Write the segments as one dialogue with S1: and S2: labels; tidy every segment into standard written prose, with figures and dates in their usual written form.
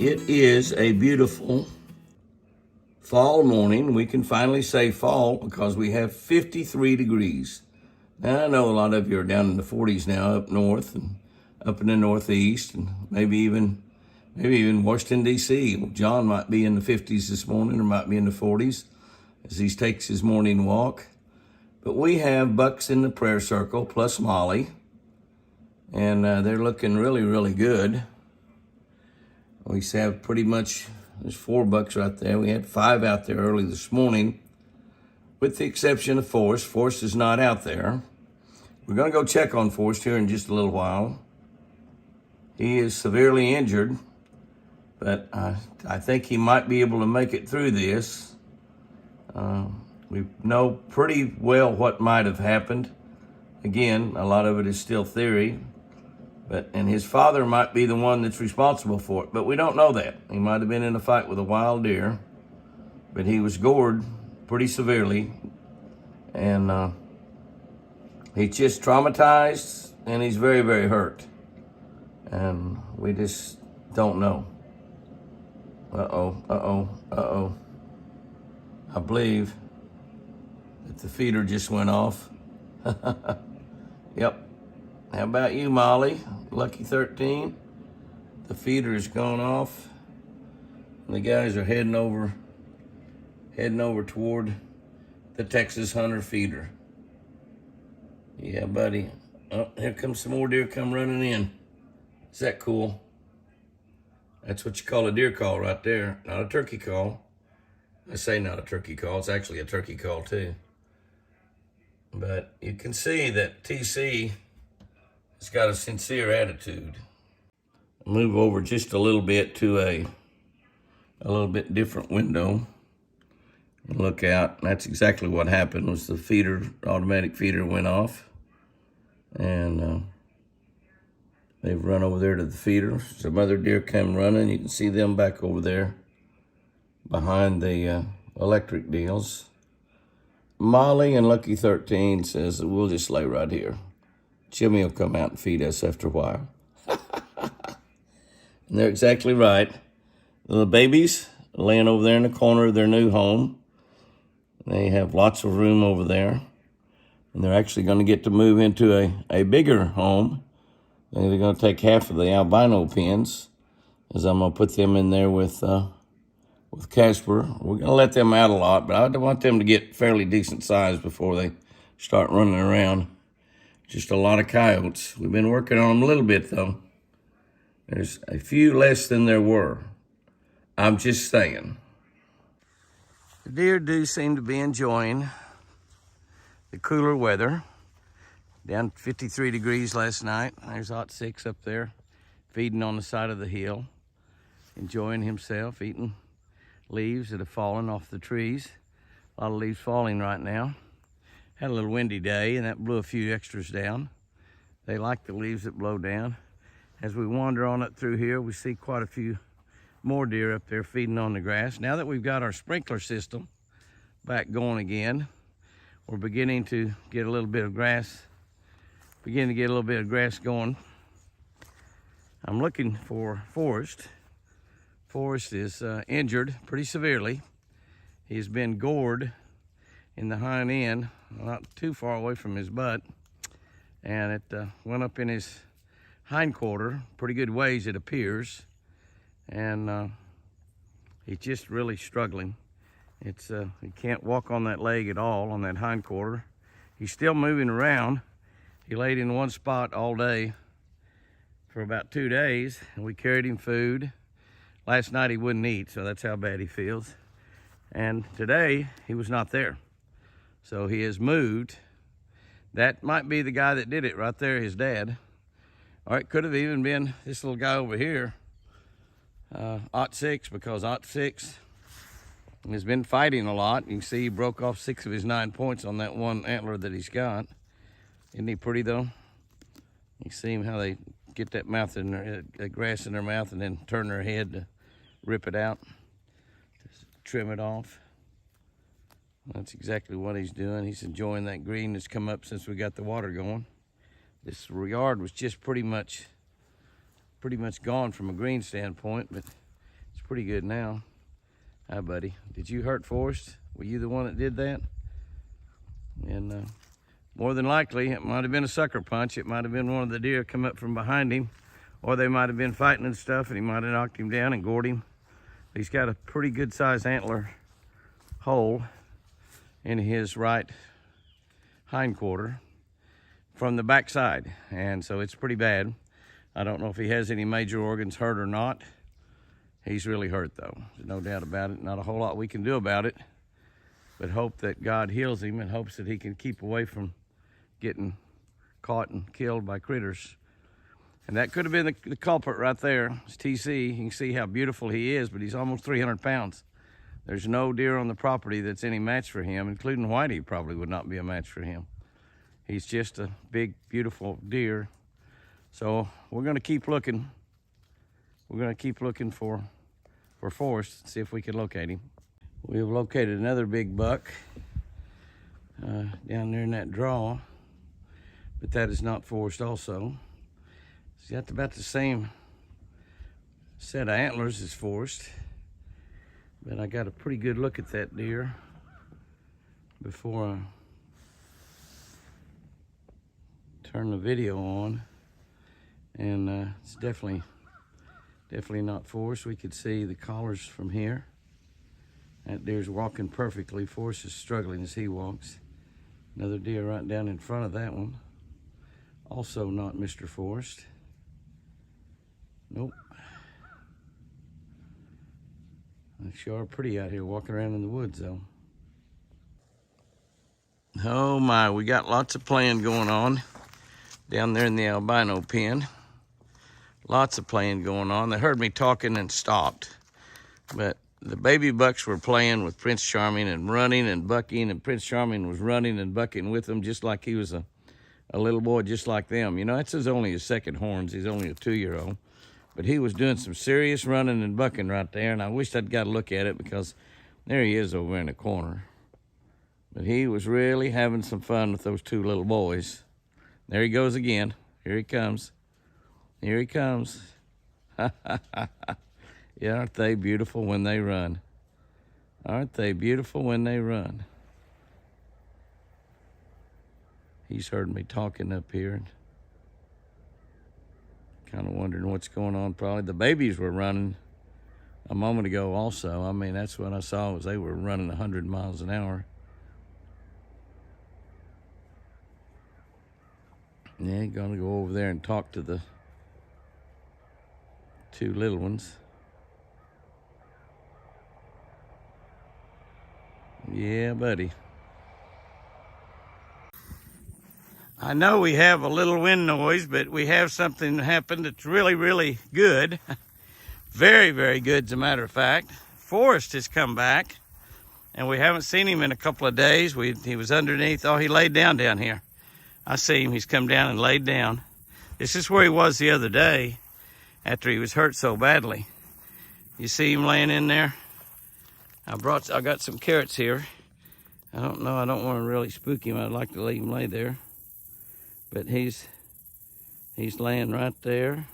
S1: It is a beautiful fall morning. We can finally say fall because we have 53 degrees. Now, I know a lot of you are down in the 40s now up north and up in the northeast and maybe even Washington, D.C. John might be in the 50s this morning or might be in the 40s as he takes his morning walk. But we have Bucks in the prayer circle plus Molly, and they're looking really, really good. We have pretty much, there's 4 bucks right there. We had 5 out there early this morning, with the exception of Forrest. Forrest is not out there. We're going to go check on Forrest here in just a little while. He is severely injured, but I think he might be able to make it through this. We know pretty well what might have happened. Again, a lot of it is still theory. And his father might be the one that's responsible for it, but we don't know that. He might have been in a fight with a wild deer, but he was gored pretty severely, and he's just traumatized, and he's very, very hurt, and we just don't know. I believe that the feeder just went off. Yep. How about you, Molly? Lucky 13. The feeder is going off. And the guys are heading over toward the Texas Hunter feeder. Yeah, buddy. Oh, here comes some more deer come running in. Is that cool? That's what you call a deer call right there, not a turkey call. I say not a turkey call, it's actually a turkey call too. But you can see that TC has got a sincere attitude. Move over just a little bit to a little bit different window and look out. That's exactly what happened. Was the feeder, automatic feeder went off, and they've run over there to the feeder. Some other deer came running. You can see them back over there behind the electric deals. Molly and Lucky 13 says that we'll just lay right here. Jimmy will come out and feed us after a while. And they're exactly right. The babies are laying over there in the corner of their new home. They have lots of room over there. And they're actually going to get to move into a bigger home. And they're going to take half of the albino pens, as I'm going to put them in there with Casper. We're going to let them out a lot, but I want them to get fairly decent size before they start running around. Just a lot of coyotes. We've been working on them a little bit, though. There's a few less than there were. I'm just saying. The deer do seem to be enjoying the cooler weather. Down 53 degrees last night. There's Hot 6 up there, feeding on the side of the hill, enjoying himself, eating leaves that have fallen off the trees. A lot of leaves falling right now. Had a little windy day, and that blew a few extras down. They like the leaves that blow down. As we wander on up through here, we see quite a few more deer up there feeding on the grass. Now that we've got our sprinkler system back going again, we're beginning to get a little bit of grass, going. I'm looking for Forrest. Forrest is injured pretty severely. He's been gored in the hind end, not too far away from his butt, and it went up in his hind quarter, pretty good ways it appears, and he's just really struggling. It's he can't walk on that leg at all, on that hind quarter. He's still moving around. He laid in one spot all day for about 2 days, and we carried him food. Last night he wouldn't eat, so that's how bad he feels. And today he was not there. So he has moved. That might be the guy that did it right there, his dad. Or it could have even been this little guy over here, Ot 6, because Ot 6 has been fighting a lot. You can see he broke off 6 of his 9 points on that one antler that he's got. Isn't he pretty though? You see how they get that mouth in their grass in their mouth and then turn their head to rip it out, just trim it off. That's exactly what he's doing. He's enjoying that green that's come up since we got the water going. This yard was just pretty much gone from a green standpoint, but pretty good now. Hi, buddy. Did you hurt Forrest? Were you the one that did that? And more than likely, it might have been a sucker punch. It might have been one of the deer come up from behind him, or they might have been fighting and stuff, and he might have knocked him down and gored him. He's got a pretty good sized antler hole in his right hindquarter from the backside, and so it's pretty bad. I don't know if he has any major organs hurt or not. He's really hurt though, there's no doubt about it. Not a whole lot we can do about it, but hope that God heals him and hopes that he can keep away from getting caught and killed by critters. And that could have been the culprit right there. It's TC. You can see how beautiful he is, but he's almost 300 pounds. There's no deer on the property that's any match for him, including Whitey probably would not be a match for him. He's just a big, beautiful deer. So we're gonna keep looking. We're gonna keep looking for Forrest, see if we can locate him. We have located another big buck down there in that draw, but that is not Forrest also. He's got about the same set of antlers as Forrest, but I got a pretty good look at that deer before I turn the video on, and it's definitely not Forrest. We could see the collars from here. That deer's walking perfectly. Forrest is struggling as he walks. Another deer right down in front of that one. Also not Mr. Forrest. Nope. They sure are pretty out here walking around in the woods though. Oh my, we got lots of playing going on down there in the albino pen. Lots of playing going on. They heard me talking and stopped. But the baby bucks were playing with Prince Charming and running and bucking, and Prince Charming was running and bucking with them just like he was a little boy just like them. You know, it's only his second horns. He's only a 2-year-old. But he was doing some serious running and bucking right there, and I wished I'd got a look at it because there he is over in the corner. But he was really having some fun with those two little boys. There he goes again. Here he comes. Here he comes. Yeah, aren't they beautiful when they run? Aren't they beautiful when they run? He's heard me talking up here. Kind of wondering what's going on probably. The babies were running a moment ago also. I mean, that's what I saw was they were running 100 miles an hour. Yeah, gonna go over there and talk to the two little ones. Yeah, buddy. I know we have a little wind noise, but we have something happen that's really, really good. Very, very good, as a matter of fact. Forrest has come back, and we haven't seen him in a couple of days. He was underneath. Oh, he laid down here. I see him. He's come down and laid down. This is where he was the other day after he was hurt so badly. You see him laying in there? I got some carrots here. I don't know. I don't want to really spook him. I'd like to leave him lay there. But he's laying right there.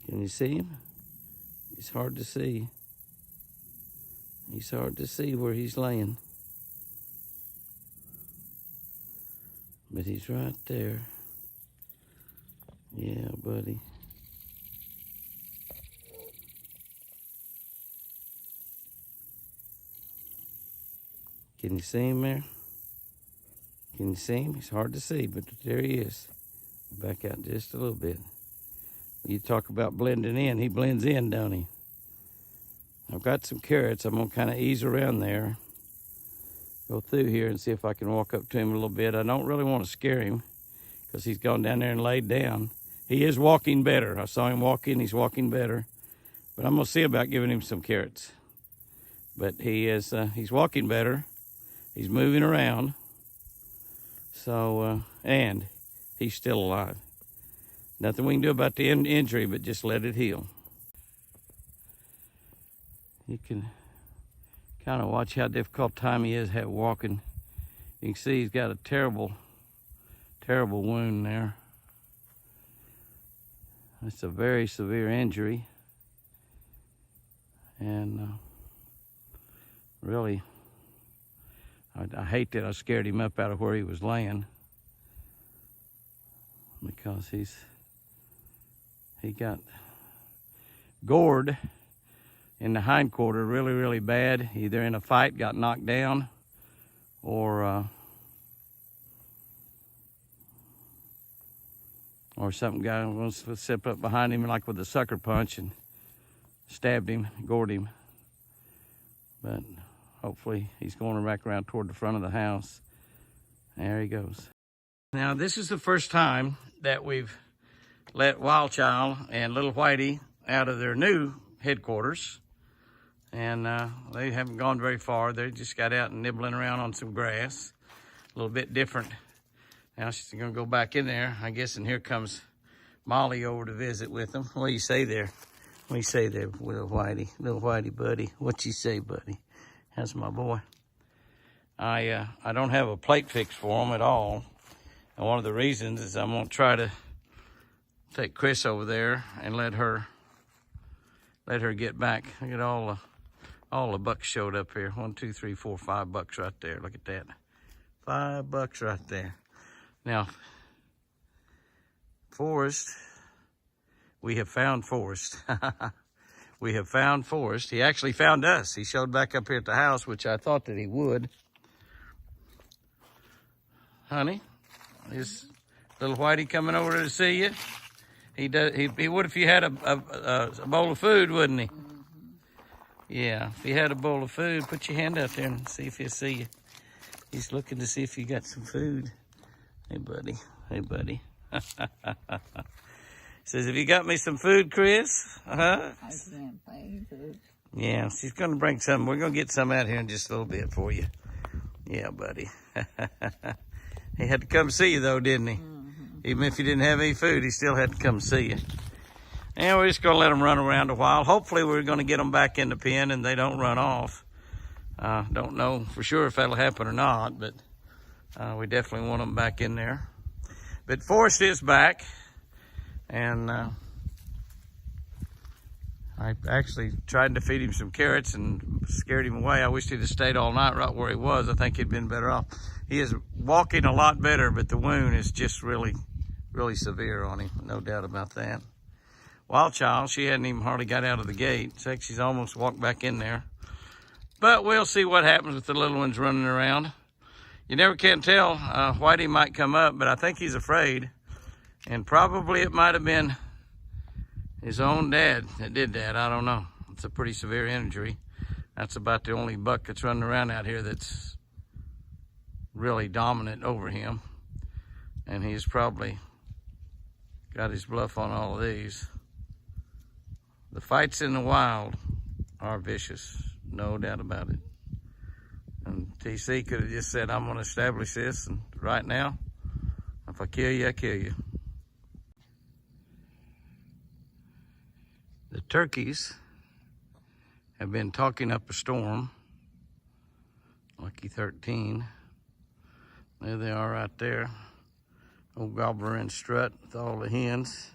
S1: Can you see him? He's hard to see. He's hard to see where he's laying. But he's right there. Yeah, buddy. Can you see him there? Can you see him? He's hard to see, but there he is. Back out just a little bit. You talk about blending in. He blends in, don't he? I've got some carrots. I'm going to kind of ease around there. Go through here and see if I can walk up to him a little bit. I don't really want to scare him because he's gone down there and laid down. He is walking better. I saw him walking. He's walking better. But I'm going to see about giving him some carrots. But he's walking better. He's moving around. So, and he's still alive. Nothing we can do about the injury, but just let it heal. You can kind of watch how difficult Tommy is walking You can see he's got a terrible, terrible wound there. It's a very severe injury. And really, I hate that I scared him up out of where he was laying, because he got gored in the hindquarter really, really bad. Either in a fight, got knocked down, or something guy was to step up behind him like with a sucker punch and stabbed him, gored him. But hopefully he's going back around toward the front of the house. There he goes. Now this is the first time that we've let Wild Child and Little Whitey out of their new headquarters. And they haven't gone very far. They just got out and nibbling around on some grass. A little bit different. Now she's gonna go back in there, I guess, and here comes Molly over to visit with them. What do you say there? What do you say there, little Whitey buddy? What you say, buddy? How's my boy? I don't have a plate fix for him at all. And one of the reasons is I'm gonna try to take Chris over there and let her get back. Look at all the bucks showed up here. 1, 2, 3, 4, 5 bucks right there. Look at that. 5 bucks right there. Now, Forrest, we have found Forrest. We have found Forrest. He actually found us. He showed back up here at the house, which I thought that he would. Honey, is little Whitey coming over to see you? He would if you had a bowl of food, wouldn't he? Mm-hmm. Yeah, if he had a bowl of food, put your hand out there and see if he'll see you. He's looking to see if you got some food. Hey, buddy. Hey, buddy. Says, have you got me some food, Chris? Uh-huh. I can't find food. Yeah, she's going to bring some. We're going to get some out here in just a little bit for you. Yeah, buddy. He had to come see you, though, didn't he? Mm-hmm. Even if you didn't have any food, he still had to come see you. And we're just going to let them run around a while. Hopefully, we're going to get them back in the pen and they don't run off. Don't know for sure if that'll happen or not, but we definitely want them back in there. But Forrest is back, and I actually tried to feed him some carrots and scared him away. I wished he'd have stayed all night right where he was. I think he'd been better off. He is walking a lot better, but the wound is just really, really severe on him. No doubt about that. Wild Child, she hadn't even hardly got out of the gate. It's like she's almost walked back in there. But we'll see what happens with the little ones running around. You never can tell. Whitey might come up, but I think he's afraid. And probably it might have been his own dad that did that. I don't know. It's a pretty severe injury. That's about the only buck that's running around out here that's really dominant over him. And he's probably got his bluff on all of these. The fights in the wild are vicious, no doubt about it. And TC could have just said, I'm going to establish this, and right now, if I kill you, I kill you. The turkeys have been talking up a storm. Lucky 13. There they are right there. Old Gobbler and Strut with all the hens.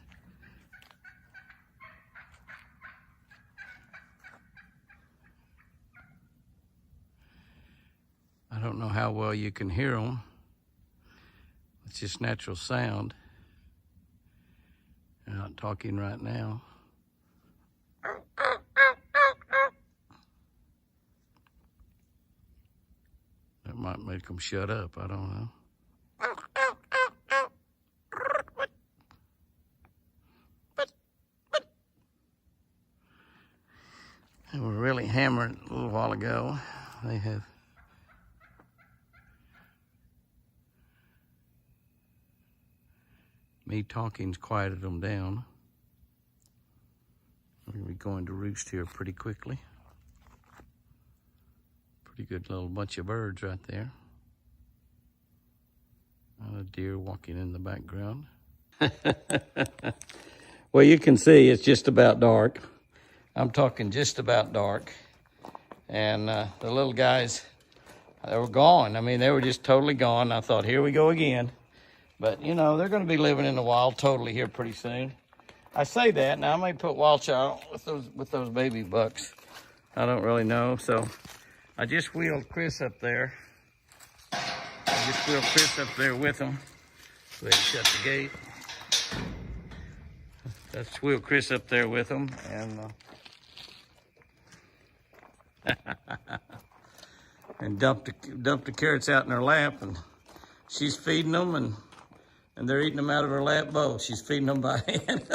S1: I don't know how well you can hear them. It's just natural sound. They're not talking right now. That might make them shut up, I don't know. They were really hammering a little while ago. They have me talking's quieted them down. We're gonna be going to roost here pretty quickly. Pretty good little bunch of birds right there. And a deer walking in the background. Well, you can see it's just about dark. I'm talking just about dark. And the little guys They were gone. I mean, they were just totally gone. I thought, here we go again. But, you know, they're going to be living in the wild totally here pretty soon. I say that. Now, I may put wild child with those baby bucks. I don't really know. So, I just wheeled Chris up there. With him. Go ahead and shut the gate. Let's wheel Chris up there with him. And dump the carrots out in her lap, and she's feeding them, and they're eating them out of her lap bowl. She's feeding them by hand.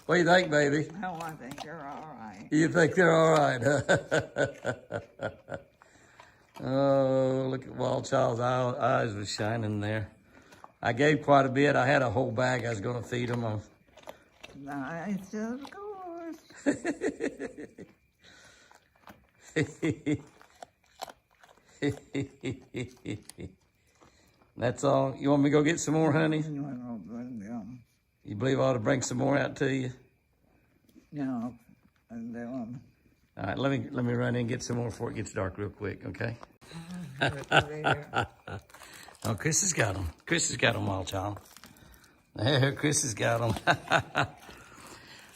S1: What do you think, baby?
S2: Oh, I think they're all right.
S1: You think they're all right, huh? Oh, look at Wild Child's eyes was shining there. I gave quite a bit. I had a whole bag I was going to feed them.
S2: Nice, of course.
S1: That's all. You want me to go get some more, honey?
S2: No,
S1: You believe I ought to bring some more out to you?
S2: no, they want.
S1: All right, let me run in and get some more before it gets dark real quick, okay? Oh, Chris has got them. Chris has got them, Wild Child. There, Chris has got them.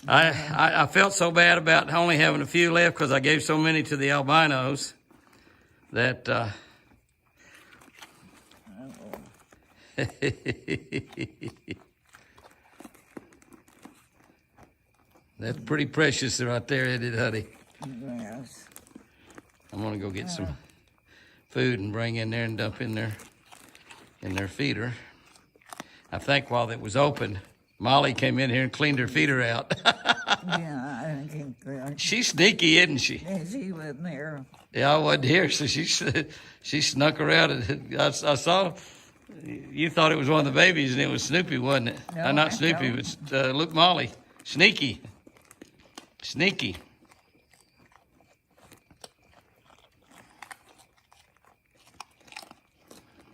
S1: I felt so bad about only having a few left because I gave so many to the albinos that that's pretty precious right there, isn't it, honey?
S2: Yes.
S1: I'm gonna go get some food and bring in there and dump in their feeder. I think while it was open, Molly came in here and cleaned her feeder out.
S2: Yeah, I think
S1: She's sneaky, isn't she?
S2: she wasn't there.
S1: Yeah, I wasn't here, so she snuck around. And I saw. You thought it was one of the babies, and it was Snoopy, wasn't it?
S2: No,
S1: Not Snoopy, but look, Molly, Sneaky.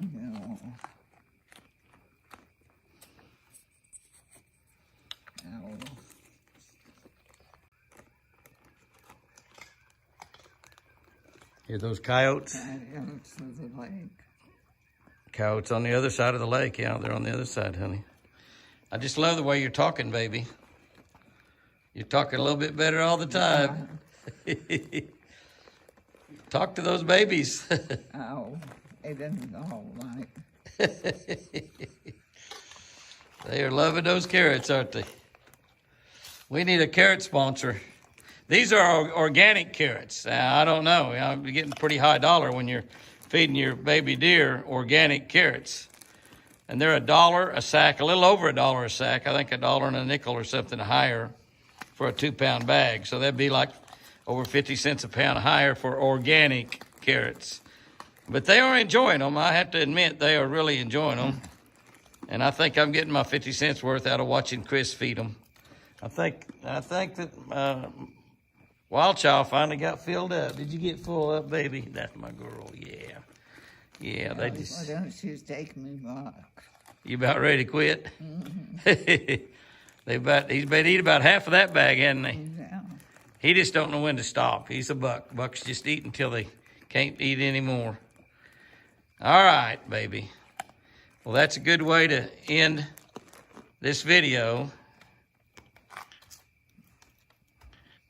S2: No.
S1: Hear those coyotes?
S2: Coyotes of the lake.
S1: Coyotes on the other side of the lake. Yeah, they're on the other side, honey. I just love the way you're talking, baby. You're talking a little bit better all the time. Talk to those babies.
S2: Oh, they didn't all like.
S1: They are loving those carrots, aren't they? We need a carrot sponsor. These are organic carrots. I don't know. You're getting pretty high dollar when you're feeding your baby deer organic carrots. And they're $1 a sack, a little over $1 a sack. I think $1.05 or something higher for a 2-pound bag. So that'd be like over 50 cents a pound higher for organic carrots. But they are enjoying them. I have to admit, they are really enjoying them. And I think I'm getting my 50 cents worth out of watching Chris feed them. I think that Wild Child finally got filled up. Did you get full up, baby? That's my girl, yeah. Yeah, they just...
S2: Why don't you take me back?
S1: You about ready to quit?
S2: Mm-hmm.
S1: He's about to eat about half of that bag, hasn't he?
S2: Yeah.
S1: He just don't know when to stop. He's a buck. Bucks just eat until they can't eat anymore. All right, baby. Well, that's a good way to end this video.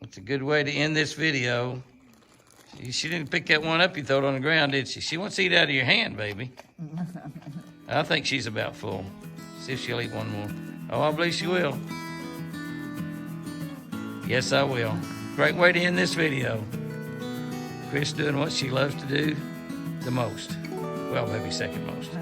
S1: It's a good way to end this video. She didn't pick that one up you threw it on the ground, did she? She wants to eat out of your hand, baby. I think she's about full. See if she'll eat one more. Oh, I believe she will. Yes, I will. Great way to end this video. Chris doing what she loves to do the most. Well, maybe second most.